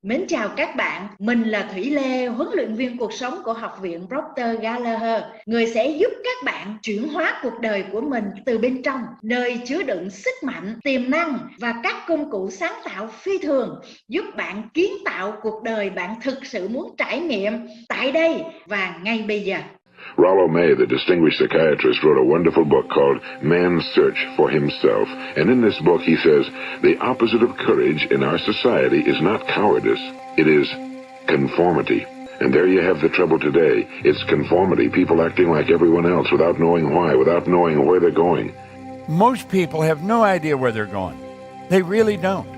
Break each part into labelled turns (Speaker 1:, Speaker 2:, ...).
Speaker 1: Mến chào các bạn, mình là Thủy Lê, huấn luyện viên cuộc sống của Học viện Proctor Gallagher, người sẽ giúp các bạn chuyển hóa cuộc đời của mình từ bên trong, nơi chứa đựng sức mạnh, tiềm năng và các công cụ sáng tạo phi thường, giúp bạn kiến tạo cuộc đời bạn thực sự muốn trải nghiệm tại đây và ngay bây giờ.
Speaker 2: Rollo May, the distinguished psychiatrist, wrote a wonderful book called Man's Search for Himself. And in this book he says, the opposite of courage in our society is not cowardice, it is conformity. And there you have the trouble today. It's conformity, people acting like everyone else without knowing why, without knowing where they're going.
Speaker 3: Most people have no idea where they're going. They really don't.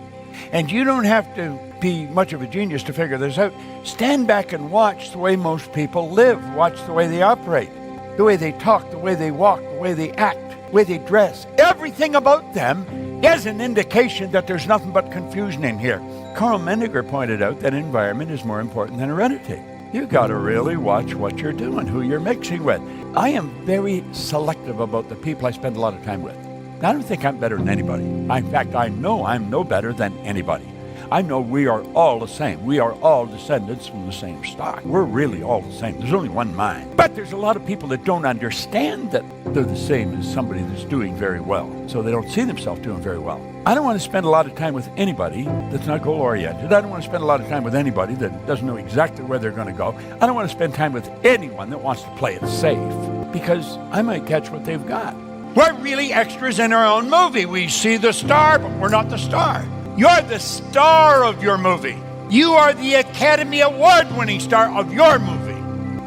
Speaker 3: And you don't have to be much of a genius to figure this out. Stand back and watch the way most people live. Watch the way they operate, the way they talk, the way they walk, the way they act, the way they dress. Everything about them is an indication that there's nothing but confusion in here. Carl Mendiger pointed out that environment is more important than heredity. You got to really watch what you're doing, who you're mixing with. I am very selective about the people I spend a lot of time with. I don't think I'm better than anybody. In fact, I know I'm no better than anybody. I know we are all the same. We are all descendants from the same stock. We're really all the same. There's only one mind. But there's a lot of people that don't understand that they're the same as somebody that's doing very well. So they don't see themselves doing very well. I don't want to spend a lot of time with anybody that's not goal-oriented. I don't want to spend a lot of time with anybody that doesn't know exactly where they're going to go. I don't want to spend time with anyone that wants to play it safe, because I might catch what they've got. We're really extras in our own movie. We see the star, but we're not the star. You're the star of your movie. You are the Academy Award-winning star of your movie.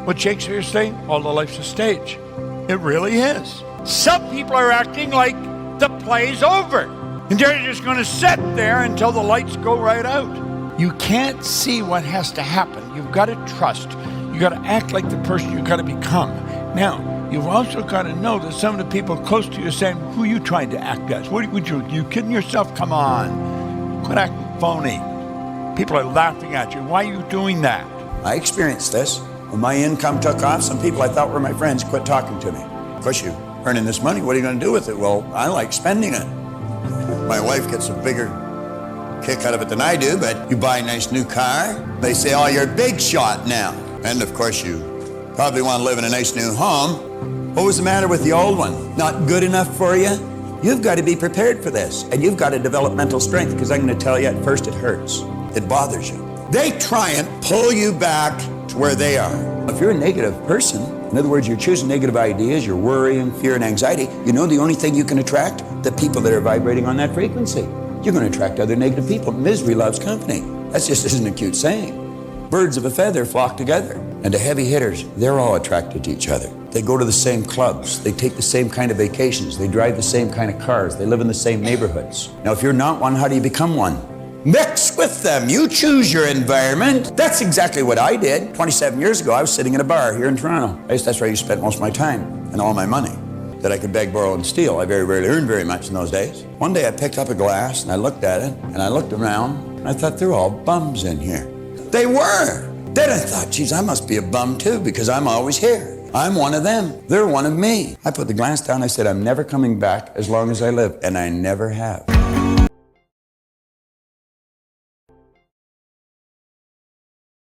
Speaker 3: What Shakespeare's saying, all the life's a stage. It really is. Some people are acting like the play's over, and they're just going to sit there until the lights go right out. You can't see what has to happen. You've got to trust. You've got to act like the person you've got to become. Now, you've also got to know that some of the people close to you are saying, who are you trying to act as? What would you kidding yourself? Come on. Quit acting phony. People are laughing at you. Why are you doing that?
Speaker 4: I experienced this. When my income took off, some people I thought were my friends quit talking to me. Of course, you're earning this money. What are you going to do with it? Well, I like spending it. My wife gets a bigger kick out of it than I do, but you buy a nice new car. They say, oh, you're a big shot now. And of course, you probably want to live in a nice new home. What was the matter with the old one? Not good enough for you? You've got to be prepared for this, and you've got to develop mental strength, because I'm going to tell you, at first it hurts. It bothers you. They try and pull you back to where they are. If you're a negative person, in other words, you're choosing negative ideas, you're worrying, fear, and anxiety, you know the only thing you can attract? The people that are vibrating on that frequency. You're going to attract other negative people. Misery loves company. That just isn't a cute saying. Birds of a feather flock together. And the heavy hitters, they're all attracted to each other. They go to the same clubs. They take the same kind of vacations. They drive the same kind of cars. They live in the same neighborhoods. Now, if you're not one, how do you become one? Mix with them. You choose your environment. That's exactly what I did. 27 years ago, I was sitting in a bar here in Toronto. That's where I used to spend most of my time and all my money that I could beg, borrow, and steal. I very rarely earned very much in those days. One day I picked up a glass and I looked at it and I looked around and I thought, they're all bums in here. They were. Then I thought, geez, I must be a bum too, because I'm always here. I'm one of them. They're one of me. I put the glass down. I said, I'm never coming back as long as I live. And I never have.